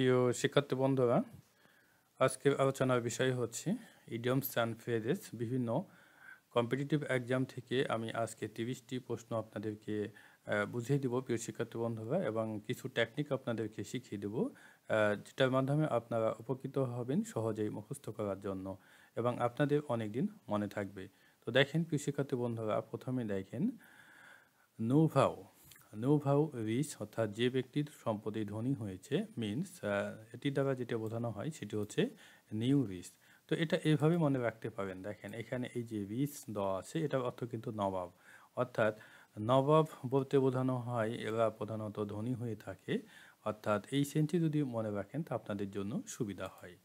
প্রিয় শিক্ষার্থী বন্ধুরা, আজকের আলোচনার বিষয় হচ্ছে ইডিয়মস অ্যান্ড ফ্রেজেস। বিভিন্ন কম্পিটিটিভ এক্সাম থেকে আমি আজকে 30টি প্রশ্ন আপনাদেরকে বুঝিয়ে দেব প্রিয় শিক্ষার্থী বন্ধুরা, এবং কিছু টেকনিক আপনাদেরকে শিখিয়ে দেব, যেটার মাধ্যমে আপনারা উপকৃত হবেন সহজেই মুখস্থ করার জন্য এবং আপনাদের অনেক দিন মনে থাকবে। তো দেখেন প্রিয় শিক্ষার্থী বন্ধুরা, প্রথমে দেখেন নৌভাও। নৌভাও রিচ অর্থাৎ যে ব্যক্তির সম্পদে ধনী হয়েছে মিনস, এটি দ্বারা যেটা বোঝানো হয় সেটি হচ্ছে নিউ রিচ। তো এটা এইভাবে মনে রাখতে পারেন। দেখেন এখানে এই যে রিচ দেওয়া আছে, এটার অর্থ কিন্তু নবাব, অর্থাৎ নবাব বলতে বোঝানো হয় এরা প্রধানত ধনী হয়ে থাকে। অর্থাৎ এই সেন্সটি যদি মনে রাখেন তা আপনাদের জন্য সুবিধা হয়।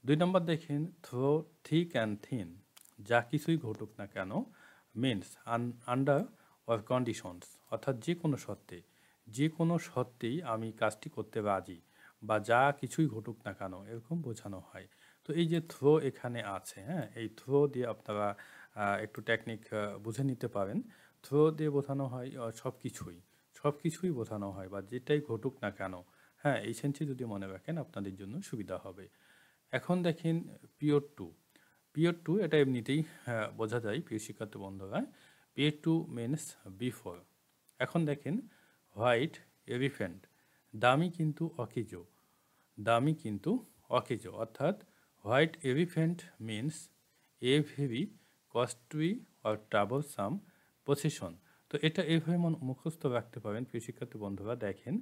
2 নম্বর দেখেন থ্রো থিক অ্যান্ড থিন, যা কিছুই ঘটুক না কেন মিনস আন্ডার অর কন্ডিশনস, অর্থাৎ যে কোনো সত্ত্বেই আমি কাজটি করতে রাজি, বা যা কিছুই ঘটুক না কেন এরকম বোঝানো হয়। তো এই যে থ্রো এখানে আছে, হ্যাঁ, এই থ্রো দিয়ে আপনারা একটু টেকনিক বুঝে নিতে পারেন। থ্রো দিয়ে বোঝানো হয় সব কিছুই বোঝানো হয়, বা যেটাই ঘটুক না কেন। হ্যাঁ, এই সেন্সে যদি মনে রাখেন আপনাদের জন্য সুবিধা হবে। এখন দেখেন পিওর টু এটা এমনিতেই বোঝা যায় প্রিয় শিক্ষার্থী বন্ধুরা। Prior to means before. এখন দেখেন হোয়াইট এলিফ্যান্ট, দামি কিন্তু অকেজো, অর্থাৎ white elephant means a very costly or troublesome position. তো এটা এইভাবে মুখস্থ রাখতে পারেন প্রিয় শিক্ষার্থী বন্ধুরা। দেখেন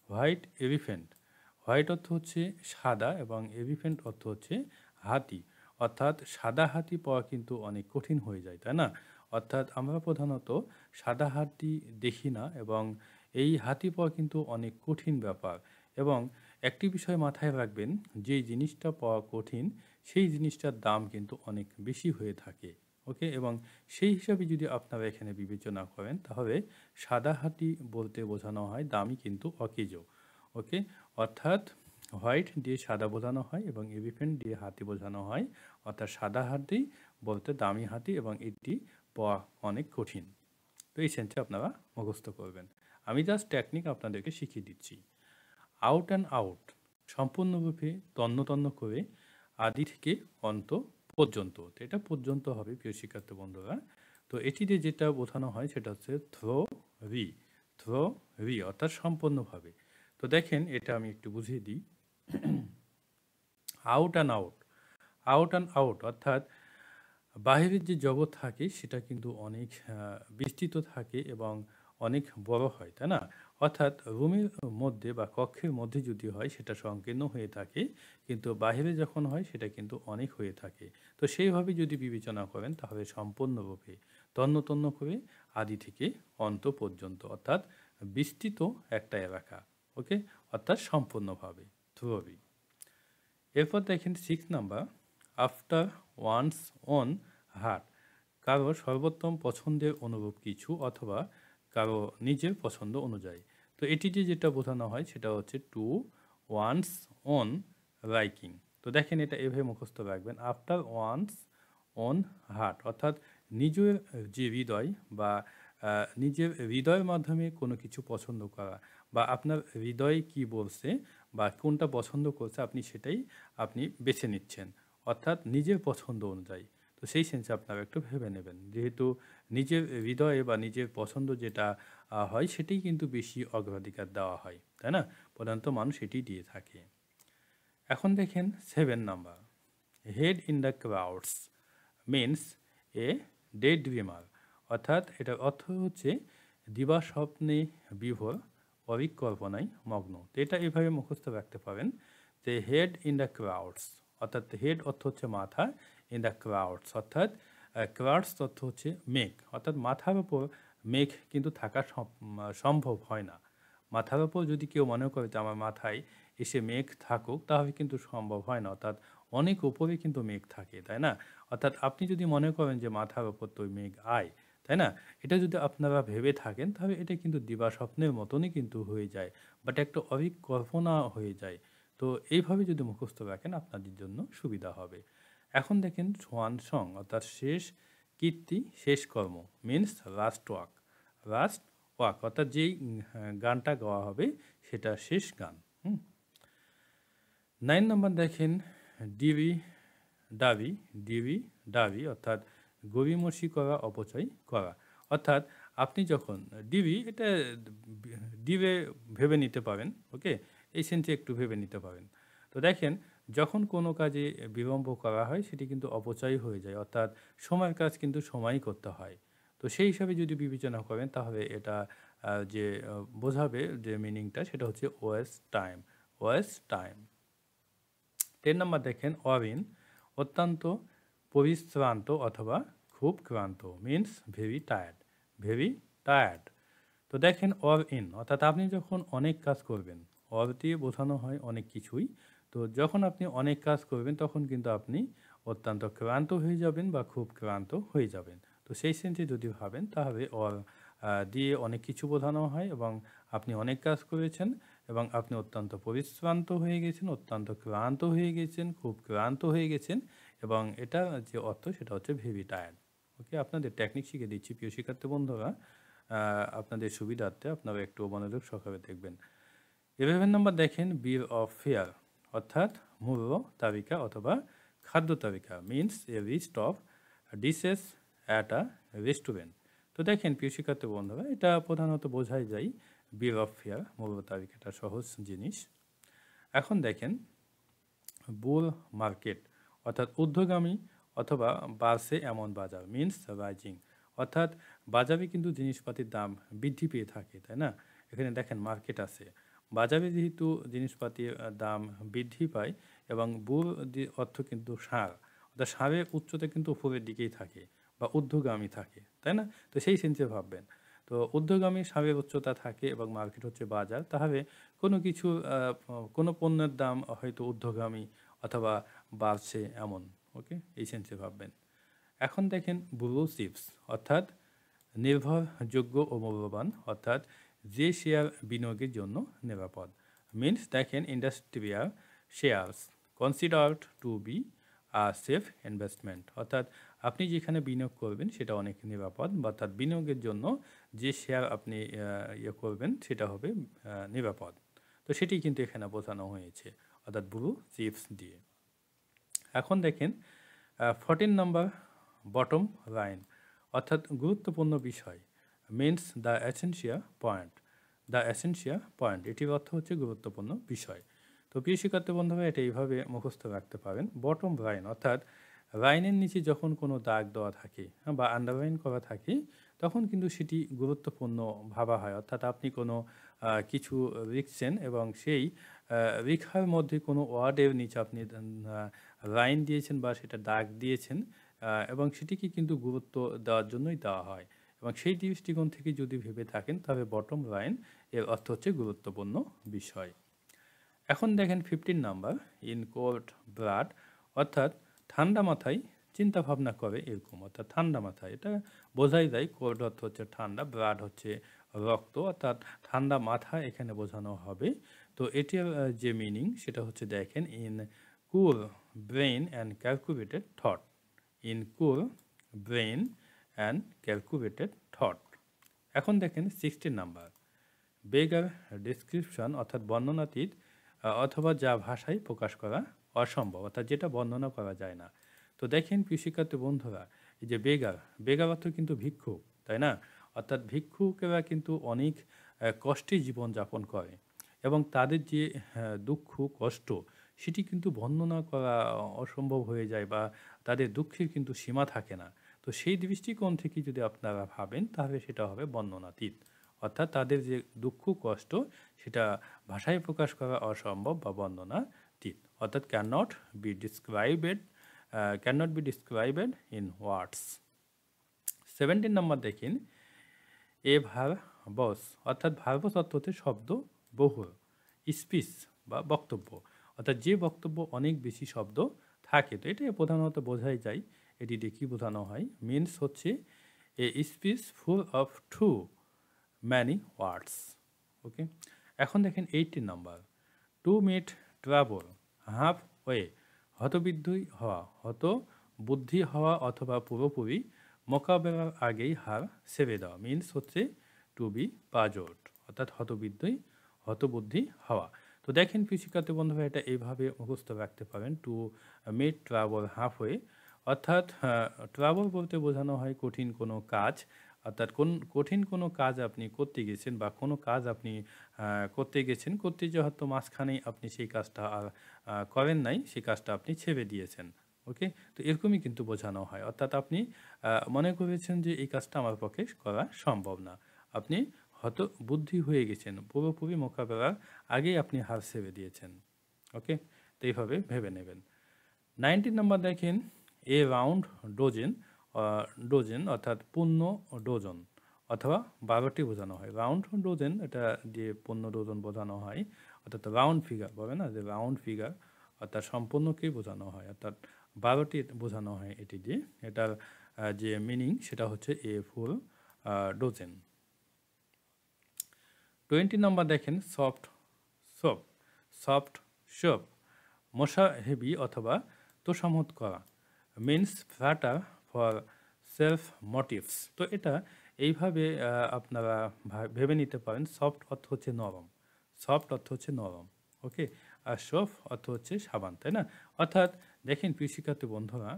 হোয়াইট অর্থ হচ্ছে সাদা এবং এলিফ্যান্ট অর্থ হচ্ছে হাতি, অর্থাৎ সাদা হাতি পাওয়া কিন্তু অনেক কঠিন হয়ে যায়, তাই না? অর্থাৎ আমরা প্রধানত সাদা হাতি দেখি না, এবং এই হাতি পাওয়া কিন্তু অনেক কঠিন ব্যাপার। এবং একটি বিষয় মাথায় রাখবেন, যেই জিনিসটা পাওয়া কঠিন সেই জিনিসটার দাম কিন্তু অনেক বেশি হয়ে থাকে। ওকে, এবং সেই হিসাবে যদি আপনারা এখানে বিবেচনা করেন তাহলে সাদা হাতি বলতে বোঝানো হয় দামি কিন্তু অকেজো। ওকে, অর্থাৎ হোয়াইট দিয়ে সাদা বোঝানো হয় এবং এলিফ্যান্ট দিয়ে হাতি বোঝানো হয়, অর্থাৎ সাদা হাতি বলতে দামি হাতি এবং এটি পাওয়া অনেক কঠিন। তো এই সেন্সে আপনারা মুখস্থ করবেন। আমি জাস্ট টেকনিক আপনাদেরকে শিখিয়ে দিচ্ছি। আউট অ্যান্ড আউট, সম্পূর্ণরূপে তন্ন করে আদি থেকে অন্ত পর্যন্ত। তো এটা পর্যন্ত হবে প্রিয় শিক্ষার্থী বন্ধুরা। তো এটি দিয়ে যেটা বোঝানো হয় সেটা হচ্ছে থ্রো রি অর্থাৎ সম্পূর্ণভাবে। তো দেখেন এটা আমি একটু বুঝিয়ে দিই। আউট অ্যান্ড আউট অর্থাৎ বাহিরের যে জগৎ থাকে সেটা কিন্তু অনেক বিস্তৃত থাকে এবং অনেক বড় হয়, তাই না? অর্থাৎ রুমের মধ্যে বা কক্ষের মধ্যে যদি হয় সেটা সংকীর্ণ হয়ে থাকে, কিন্তু বাহিরে যখন হয় সেটা কিন্তু অনেক হয়ে থাকে। তো সেইভাবে যদি বিবেচনা করেন তাহলে সম্পূর্ণরূপে তন্ন করে আদি থেকে অন্ত পর্যন্ত, অর্থাৎ বিস্তৃত একটা এলাকা। ওকে, অর্থাৎ সম্পূর্ণভাবে থ্রোরি। এরপর দেখেন 6 number, after one's own heart, কারো সর্বোত্তম পছন্দের অনুরূপ কিছু অথবা কারো নিজের পছন্দ অনুযায়ী। তো এটি যেটা বোঝানো হয় সেটা হচ্ছে টু ওয়ান্স ওন লাইকিং। তো দেখেন এটা এভাবে মুখস্থ রাখবেন, আফটার ওয়ান্স ওন হার্ট, অর্থাৎ নিজের যে হৃদয় বা নিজের হৃদয়ের মাধ্যমে কোনো কিছু পছন্দ করা, বা আপনার হৃদয় কি বলছে বা কোনটা পছন্দ করছে আপনি বেছে নিচ্ছেন, অর্থাৎ নিজের পছন্দ অনুযায়ী। তো সেই সেন্সে আপনারা একটু ভেবে নেবেন, যেহেতু নিজের হৃদয়ে বা নিজের পছন্দ যেটা হয় সেটাই কিন্তু বেশি অগ্রাধিকার দেওয়া হয়, তাই না? প্রধানত মানুষ এটি দিয়ে থাকে। এখন দেখেন 7 number, head in the crowds means a day dreamer, অর্থাৎ এটার অর্থ হচ্ছে দিবা স্বপ্নে বিভোর, অবিকল্পনায় মগ্ন। তো এটা এভাবে মুখস্থ রাখতে পারেন যে হেড ইন দ্য ক্রাউডস, অর্থাৎ হেড অর্থ হচ্ছে মাথা, ইন দ্য ক্রাউডস অর্থাৎ ক্রাউডস অর্থ হচ্ছে মেঘ, অর্থাৎ মাথার উপর মেঘ কিন্তু থাকা সম্ভব হয় না। মাথার উপর যদি কেউ মনে করে যে আমার মাথায় এসে মেঘ থাকুক, তাহলে কিন্তু সম্ভব হয় না, অর্থাৎ অনেক উপরে কিন্তু মেঘ থাকে, তাই না? অর্থাৎ আপনি যদি মনে করেন যে মাথার উপর তো মেঘ আয়, তাই না? এটা যদি আপনারা ভেবে থাকেন তাহলে এটা কিন্তু দিবা স্বপ্নের মতনই কিন্তু হয়ে যায়, বাট একটা অবিকল্পনা হয়ে যায়। তো এইভাবে যদি মুখস্থ রাখেন আপনাদের জন্য সুবিধা হবে। এখন দেখেন সোয়ান সং, অর্থাৎ শেষ কীর্তি, শেষ কর্ম মিনস লাস্ট ওয়াক, অর্থাৎ যেই গানটা গাওয়া হবে সেটা শেষ গান। 9 নম্বর দেখেন ডিবি দাবি, ডিবি দাবি অর্থাৎ গড়িমসি করা, অপচয় করা। অর্থাৎ আপনি যখন ডিবি এটা ডিবে ভেবে নিতে পারেন, ওকে? এই সেন্সে একটু ভেবে নিতে পারেন। তো দেখেন যখন কোনো কাজে বিলম্ব করা হয় সেটি কিন্তু অপচয় হয়ে যায়। অর্থাৎ সময়ের কাজ কিন্তু সময়ই করতে হয়। তো সেই হিসাবে যদি বিবেচনা করেন তাহলে এটা যে বোঝাবে যে মিনিংটা সেটা হচ্ছে ওয়েস্ট টাইম, ওয়েস্ট টাইম। 10 নম্বর দেখেন অরিন, অত্যন্ত পরিশ্রান্ত অথবা খুব ক্লান্ত, means very tired, very tired. তো দেখেন অর ইন অর্থাৎ আপনি যখন অনেক কাজ করবেন, অর দিয়ে বোঝানো হয় অনেক কিছুই। তো যখন আপনি অনেক কাজ করবেন তখন কিন্তু আপনি অত্যন্ত ক্লান্ত হয়ে যাবেন বা খুব ক্লান্ত হয়ে যাবেন। তো সেই সেন্সে যদি ভাবেন তাহলে অর দিয়ে অনেক কিছু বোঝানো হয় এবং আপনি অনেক কাজ করেছেন এবং আপনি অত্যন্ত পরিশ্রান্ত হয়ে গেছেন, অত্যন্ত ক্লান্ত হয়ে গেছেন, খুব ক্লান্ত হয়ে গেছেন এবং এটা যে অর্থ সেটা হচ্ছে ভেরি টায়ার্ড। ওকে, আপনাদের টেকনিক শিখে দিচ্ছি প্রিয় শিক্ষার্থী বন্ধুরা, আপনাদের সুবিধার্থে আপনারা একটু মনোযোগ সহকারে দেখবেন। 11 নম্বর দেখেন বিল অফ ফেয়ার অর্থাৎ মূল্য তালিকা অথবা খাদ্য তালিকা, means a list of dishes at a restaurant. তো দেখেন প্রিয় শিক্ষার্থী বন্ধুরা, এটা প্রধানত বোঝাই যায় বিল অফ ফেয়ার, মূল্য তালিকাটা সহজ জিনিস। এখন দেখেন বুল মার্কেট অর্থাৎ ঊর্ধ্বগামী অথবা বাড়ছে এমন বাজার, মিন্স রাইজিং। অর্থাৎ বাজারে কিন্তু জিনিসপাতির দাম বৃদ্ধি পেয়ে থাকে, তাই না? এখানে দেখেন মার্কেট আছে, বাজারে যেহেতু জিনিসপাতির দাম বৃদ্ধি পায় এবং বুল অর্থ কিন্তু সার, অর্থাৎ সারের উচ্চতা কিন্তু উপরের দিকেই থাকে বা ঊর্ধ্বগামী থাকে, তাই না? তো সেই সেন্সে ভাববেন। তো ঊর্ধ্বগামী সারের উচ্চতা থাকে এবং মার্কেট হচ্ছে বাজার, তাহলে কোনো কিছু কোনো পণ্যের দাম হয়তো ঊর্ধ্বগামী অথবা বাড়ছে এমন, ওকে? এই সেন্সে ভাববেন। এখন দেখেন ব্লু চিপস অর্থাৎ নির্ভরযোগ্য ও মূল্যবান, অর্থাৎ যে শেয়ার বিনিয়োগের জন্য নিরাপদ, মিন্স দেখেন industrial shares considered two be safe investment. অর্থাৎ আপনি যেখানে বিনিয়োগ করবেন সেটা অনেক নিরাপদ, বা অর্থাৎ বিনিয়োগের জন্য যে শেয়ার আপনি ইয়ে করবেন সেটা হবে নিরাপদ। তো সেটি কিন্তু এখানে বোঝানো হয়েছে অর্থাৎ ব্লু চিপস দিয়ে। এখন দেখেন 14 নম্বর বটম লাইন অর্থাৎ গুরুত্বপূর্ণ বিষয়, means the essential point, the essential point এটির অর্থ হচ্ছে গুরুত্বপূর্ণ বিষয়। তো প্রিয় শিক্ষার্থী বন্ধুরা, এটা এইভাবে মুখস্থ রাখতে পারেন। বটম লাইন অর্থাৎ লাইনের নিচে যখন কোনো দাগ দেওয়া থাকে বা আন্ডারলাইন করা থাকে তখন কিন্তু সেটি গুরুত্বপূর্ণ ভাবা হয়। অর্থাৎ আপনি কোনো কিছু লিখছেন এবং সেই লেখার মধ্যে কোনো ওয়ার্ডের নিচে আপনি লাইন দিয়েছেন বা সেটা দাগ দিয়েছেন এবং সেটিকে কিন্তু গুরুত্ব দেওয়ার জন্যই দেওয়া হয় এবং সেই দৃষ্টিকোণ থেকে যদি ভেবে থাকেন তবে বটম লাইন এর অর্থ হচ্ছে গুরুত্বপূর্ণ বিষয়। এখন দেখেন 15 নাম্বার ইন কোল্ড ব্লাড অর্থাৎ ঠান্ডা মাথায় চিন্তা ভাবনা করে এরকম, অর্থাৎ ঠান্ডা মাথায়, এটা বোঝাই যায়। কোল্ড অর্থ হচ্ছে ঠান্ডা, ব্লাড হচ্ছে রক্ত, অর্থাৎ ঠান্ডা মাথা এখানে বোঝানো হবে। তো এটির যে মিনিং সেটা হচ্ছে দেখেন in cool brain and calculated thought, in cool brain and calculated thought. এখন দেখেন 16 নাম্বার বেগার ডেসক্রিপশন অর্থাৎ বর্ণনাতীত অথবা যা ভাষায় প্রকাশ করা অসম্ভব, অর্থাৎ যেটা বর্ণনা করা যায় না। তো দেখেন প্রিয় শিক্ষার্থী বন্ধুরা, এই যে বেগার, বেগার অর্থ কিন্তু ভিক্ষুক, তাই না? অর্থাৎ ভিক্ষুকেরা কিন্তু অনেক কষ্টে জীবনযাপন করে এবং তাদের যে দুঃখ কষ্ট সেটি কিন্তু বর্ণনা করা অসম্ভব হয়ে যায় বা তাদের দুঃখের কিন্তু সীমা থাকে না। তো সেই দৃষ্টিকোণ থেকে যদি আপনারা ভাবেন তাহলে সেটা হবে বর্ণনাতীত, অর্থাৎ তাদের যে দুঃখ কষ্ট সেটা ভাষায় প্রকাশ করা অসম্ভব বা বর্ণনাতীত, অর্থাৎ can not be described in words. 17 নম্বর দেখেন এ ভার্বস অর্থাৎ ভার্বস অর্থ হচ্ছে শব্দ বহুল, স্পিচ বা বক্তব্য, অর্থাৎ যে বক্তব্য অনেক বেশি শব্দ থাকে। তো এটা প্রধানত বোঝাই যায়, এটি দিয়ে কী বোঝানো হয়, মিনস হচ্ছে a speech full of too many words, okay? এখন দেখেন 18 নাম্বার to meet travel half way, হতবিদ্ধি হওয়া, বুদ্ধি হওয়া অথবা পুরোপুরি মোকাবেলার আগেই হার ছেড়ে দেওয়া, মিনস হচ্ছে টু বি পাজোড, অর্থাৎ হতবুদ্ধি হওয়া। তো তো দেখেন প্রিয় শিক্ষার্থী বন্ধুরা, এটা এইভাবে মুখস্থ রাখতে পারেন। টু মিট ট্রাভেল হাফওয়ে, অর্থাৎ ট্রাভেল বলতে বোঝানো হয় কঠিন কোনো কাজ, অর্থাৎ কঠিন কোনো কাজ আপনি করতে গেছেন বা কোনো কাজ আপনি করতে গেছেন, করতে যে হয়তো মাঝখানেই আপনি সেই কাজটা আর করেন নাই, সেই কাজটা আপনি ছেড়ে দিয়েছেন। ওকে, তো এরকমই কিন্তু বোঝানো হয়, অর্থাৎ আপনি মনে করেছেন যে এই কাজটা আমার পক্ষে করা সম্ভব না, আপনি হয়তো বুদ্ধি হয়ে গেছেন, পুরোপুরি মোকাবেলার আগেই আপনি হাল ছেড়ে দিয়েছেন। ওকে, তো এইভাবে ভেবে নেবেন। 19 নাম্বার দেখেন, এ রাউন্ড ডোজেন, ডোজেন অর্থাৎ পূর্ণ ডোজন, অথবা 12টি বোঝানো হয়। রাউন্ড ডোজেন এটা দিয়ে পূর্ণ ডোজন বোঝানো হয়, অর্থাৎ রাউন্ড ফিগার বলে না, যে রাউন্ড ফিগার অর্থাৎ সম্পূর্ণকেই বোঝানো হয়, অর্থাৎ 12টি বোঝানো হয় এটি দিয়ে। এটার যে মিনিং সেটা হচ্ছে এ ফুল ডোজেন। 20 নাম্বার দেখেন, সফট সোপ, সফট সোপ, মশা হেভি অথবা তোষামত করা, means platter for self motives. তো এটা এইভাবে আপনারা ভেবে নিতে পারেন। সফট অর্থ হচ্ছে নরম, সফট অর্থ হচ্ছে নরম, ওকে, আর সোপ অর্থ হচ্ছে সাবান, তাই না? অর্থাৎ দেখেন প্রিয় শিক্ষার্থী বন্ধুরা,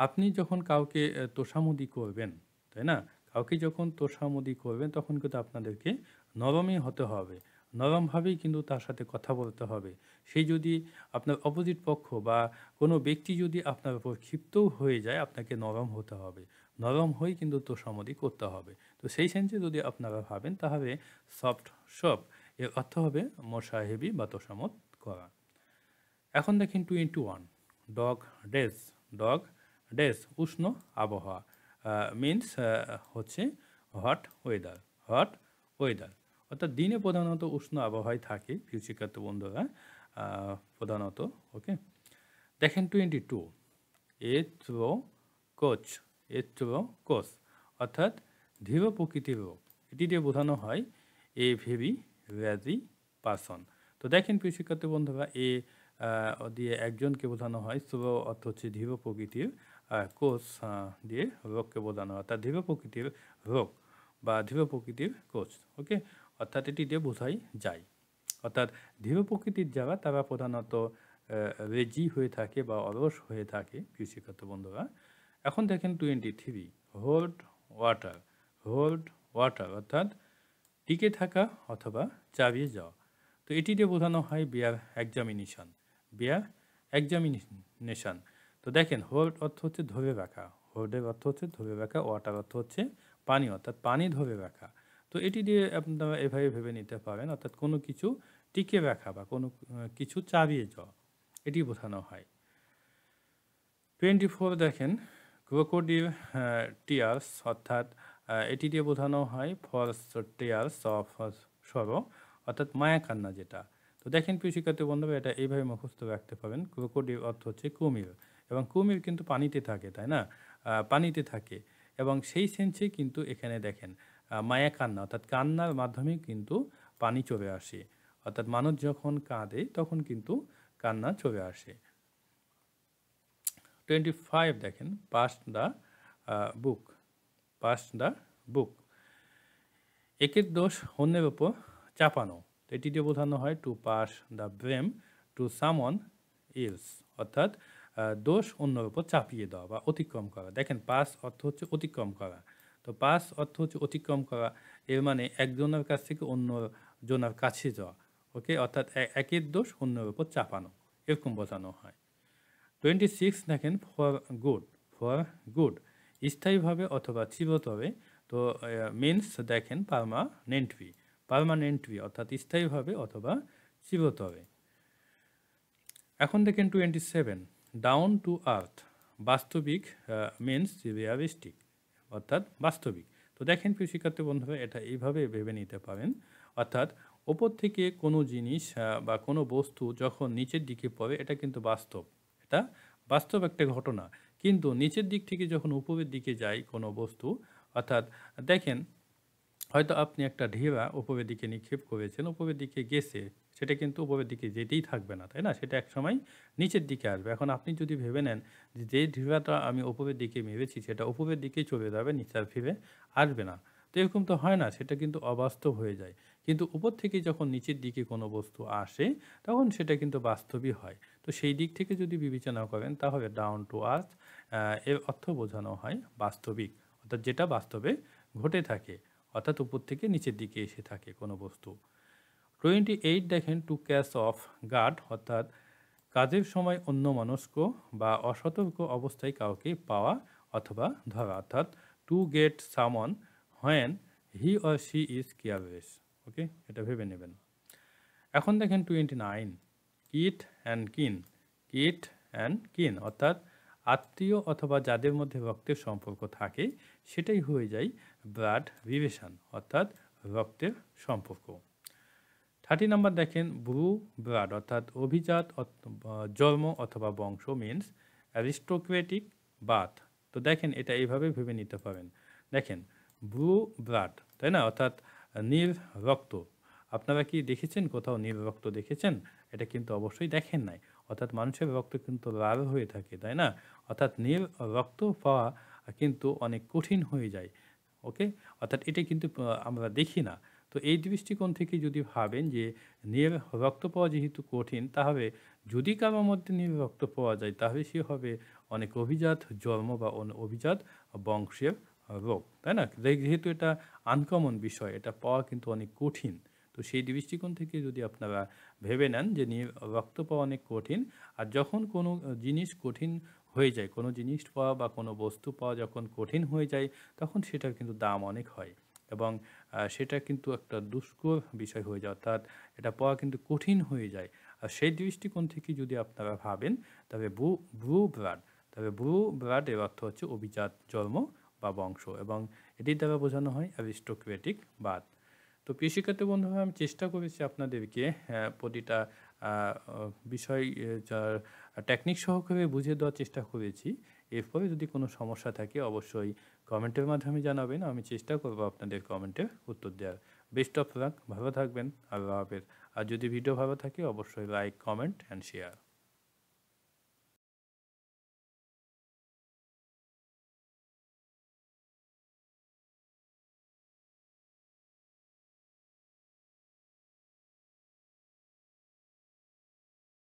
আপনি যখন কাউকে তোষামোদি করবেন, তাই না? কাউকে যখন তোষামোদি করবেন তখন কিন্তু আপনাদেরকে নরমই হতে হবে। নরমভাবেই কিন্তু তার সাথে কথা বলতে হবে। সেই যদি আপনার অপোজিট পক্ষ বা কোনো ব্যক্তি যদি আপনার উপর ক্ষিপ্তও হয়ে যায়, আপনাকে নরম হতে হবে। নরম হয়েই কিন্তু তোষামোদি করতে হবে। তো সেই সেন্সে যদি আপনারা ভাবেন তাহলে সফট শপ এর অর্থ হবে মোসাহেবি বা তোষামত করা। এখন দেখেন 21, ডগ ডেজ, ডগ ডেজ উষ্ণ আবহাওয়া, মিনস হচ্ছে হট ওয়েদার, হট ওয়েদার, অর্থাৎ দিনে প্রধানত উষ্ণ আবহাওয়ায় থাকে প্রিয় শিক্ষার্থী বন্ধুরা, প্রধানত। ওকে, দেখেন 22, এ থ্রো কোচ, এ থ্রো কোচ, অর্থাৎ ধীর প্রকৃতির রোগ, এটি দিয়ে বোঝানো হয় এ ভেরি রেজি পারসন। তো দেখেন প্রিয় শিক্ষার্থী বন্ধুরা, এ দিয়ে একজনকে বোঝানো হয়, থ্রো অর্থ হচ্ছে ধীর প্রকৃতির, কোচ দিয়ে রোগকে বোঝানো হয়, অর্থাৎ ধীর প্রকৃতির রোগ বা ধীর প্রকৃতির কোচ। ওকে, অর্থাৎ এটি দিয়ে বোঝাই যায়, অর্থাৎ ধীর প্রকৃতির যারা তারা প্রধানত রেজি হয়ে থাকে বা অলস হয়ে থাকে প্রিয় শিক্ষার্থী বন্ধুরা। এখন দেখেন 23, হোল্ড ওয়াটার, হোল্ড ওয়াটার, অর্থাৎ টিকে থাকা অথবা চালিয়ে যাওয়া। তো এটি দিয়ে বোঝানো হয় বিয়ার এক্সামিনেশন, বিয়ার এক্সামিনেশন। তো দেখেন, হোল্ড অর্থ হচ্ছে ধরে রাখা, হোল্ডের অর্থ হচ্ছে ধরে রাখা, ওয়াটার অর্থ হচ্ছে পানি, অর্থাৎ পানি ধরে রাখা। তো এটি দিয়ে আপনারা এভাবে ভেবে নিতে পারেন, অর্থাৎ কোনো কিছু টিকে রাখা বা কোনো কিছু চালিয়ে যাওয়া, এটি বোঝানো হয়। 24 দেখেন, ক্রোকোডিল টিয়ার্স, অর্থাৎ এটি দিয়ে বোঝানো হয় ফলস টিয়ার্স অফ সরো, অর্থাৎ মায়া কান্না যেটা। তো দেখেন প্রিয় শিক্ষার্থী বন্ধুরা, এটা এইভাবে মুখস্থ রাখতে পারেন। ক্রোকোডিল অর্থ হচ্ছে কুমির, এবং কুমির কিন্তু পানিতে থাকে, তাই না? পানিতে থাকে, এবং সেই সেন্সে কিন্তু এখানে দেখেন মায়া কান্না, অর্থাৎ কান্নার মাধ্যমে কিন্তু পানি চলে আসে, অর্থাৎ মানুষ যখন কাঁদে তখন কিন্তু কান্না চলে আসে। 25 দেখেন, pass the book, pass the book, একের দোষ অন্যের ওপর চাপানো। তো এটি দিয়ে বোঝানো হয় to pass the blame to someone else, অর্থাৎ দোষ অন্যের ওপর চাপিয়ে দেওয়া বা অতিক্রম করা। দেখেন, পাস অর্থ হচ্ছে অতিক্রম করা, তো পাস অর্থ হচ্ছে অতিক্রম করা, এর মানে একজনের কাছ থেকে অন্য জনের কাছে যাওয়া। ওকে, অর্থাৎ একের দোষ অন্যের ওপর চাপানো, এরকম বোঝানো হয়। 26 দেখেন, ফর গুড, ফর গুড, স্থায়ীভাবে অথবা চিরতরে। তো মিনস দেখেন পার্মানেন্টলি, পার্মানেন্টলি অর্থাৎ স্থায়ীভাবে অথবা চিরতরে। এখন দেখেন 27, ডাউন টু আর্থ, বাস্তবিক, মিনস রিয়ালিস্টিক, অর্থাৎ বাস্তবিক। তো দেখেন প্রিয় শিক্ষার্থী বন্ধুরা, এটা এইভাবে ভেবে নিতে পারেন, অর্থাৎ ওপর থেকে কোনো জিনিস বা কোনো বস্তু যখন নিচের দিকে পড়ে, এটা কিন্তু বাস্তব, এটা বাস্তব একটা ঘটনা। কিন্তু নিচের দিক থেকে যখন উপরের দিকে যায় কোনো বস্তু, অর্থাৎ দেখেন হয়তো আপনি একটা ঢেউয়া উপরের দিকে নিক্ষেপ করেছেন, উপরের দিকে গেছে, সেটা কিন্তু উপরের দিকে যেতেই থাকবে না, তাই না? সেটা একসময় নিচের দিকে আসবে। এখন আপনি যদি ভেবে নেন যে ঢেউয়াটা আমি উপরের দিকে মেরেছি সেটা উপরের দিকেই চলে যাবে, নিচে আর ফিরে আসবে না, তো এরকম তো হয় না, সেটা কিন্তু অবাস্তব হয়ে যায়। কিন্তু উপর থেকে যখন নিচের দিকে কোনো বস্তু আসে, তখন সেটা কিন্তু বাস্তবই হয়। তো সেই দিক থেকে যদি বিবেচনা করেন তাহলে ডাউন টু আর্থ এর অর্থ বোঝানো হয় বাস্তবিক, অর্থাৎ যেটা বাস্তবে ঘটে থাকে, অর্থাৎ উপর থেকে নিচের দিকে এসে থাকে কোনো বস্তু। 28 দেখেন টু ক্যাচ অফ গার্ড, অর্থাৎ কাজের সময় অন্যমনস্ক বা অসতর্ক অবস্থায় কাউকে পাওয়া অথবা ধরা, অর্থাৎ to get summon when he or she is careless. Okay, এটা ভেবে নেবেন। এখন দেখেন 29 kith and kin. Kith and kin অর্থাৎ আত্মীয় অথবা যাদের মধ্যে রক্তের সম্পর্ক থাকে সেটাই হয়ে যায় ব্লাড রিলেশন, অর্থাৎ রক্তের সম্পর্ক। 30 নাম্বার দেখেন ব্রু ব্লাড, অর্থাৎ অভিজাত জন্ম অথবা বংশ মিন্স অ্যারিস্টোক্রেটিক বার্থ। তো দেখেন এটা এইভাবে ভেবে নিতে পারেন। দেখেন ব্রু ব্লাড, তাই না, অর্থাৎ নীল রক্ত। আপনারা কি দেখেছেন কোথাও নীল রক্ত দেখেছেন? এটা কিন্তু অবশ্যই দেখেন নাই। অর্থাৎ মানুষের রক্ত কিন্তু লাল হয়ে থাকে, তাই না? অর্থাৎ নীল রক্ত পাওয়া কিন্তু অনেক কঠিন হয়ে যায়। ওকে, অর্থাৎ এটা কিন্তু আমরা দেখি না। তো এই দৃষ্টিকোণ থেকে যদি ভাবেন যে নীল রক্ত পাওয়া যেহেতু কঠিন, তাহলে যদি কারোর মধ্যে নীল রক্ত পাওয়া যায় তাহলে সে হবে অনেক অভিজাত জন্ম বা অভিজাত বংশের রোগ, তাই না? যেহেতু এটা আনকমন বিষয়, এটা পাওয়া কিন্তু অনেক কঠিন। তো সেই দৃষ্টিকোণ থেকে যদি আপনারা ভেবে নেন যে রক্ত পাওয়া অনেক কঠিন, আর যখন কোনো জিনিস কঠিন হয়ে যায়, কোনো জিনিস পাওয়া বা কোনো বস্তু পাওয়া যখন কঠিন হয়ে যায়, তখন সেটার কিন্তু দাম অনেক হয় এবং সেটা কিন্তু একটা দুষ্কর বিষয় হয়ে যায়, অর্থাৎ এটা পাওয়া কিন্তু কঠিন হয়ে যায়। আর সেই দৃষ্টিকোণ থেকে যদি আপনারা ভাবেন তবে ব্রু ব্লাড, তবে ব্রু ব্লাড এর অর্থ হচ্ছে অভিজাত জন্ম বা বংশ, এবং এটির দ্বারা বোঝানো হয় অ্যারিস্টোক্রেটিক বাদ। তো প্রিয় শিক্ষার্থী বন্ধুরা, আমি চেষ্টা করেছি আপনাদেরকে প্রতিটা বিষয় যার টেকনিক সহকারে বুঝিয়ে দেওয়ার চেষ্টা করেছি। এরপরে যদি কোনো সমস্যা থাকে অবশ্যই কমেন্টের মাধ্যমে জানাবেন, আমি চেষ্টা করব আপনাদের কমেন্টের উত্তর দেওয়ার। বেস্ট অফ লাক, ভালো থাকবেন, আল্লাহ হাফেজ। আর যদি ভিডিও ভালো থাকে অবশ্যই লাইক, কমেন্ট অ্যান্ড শেয়ার।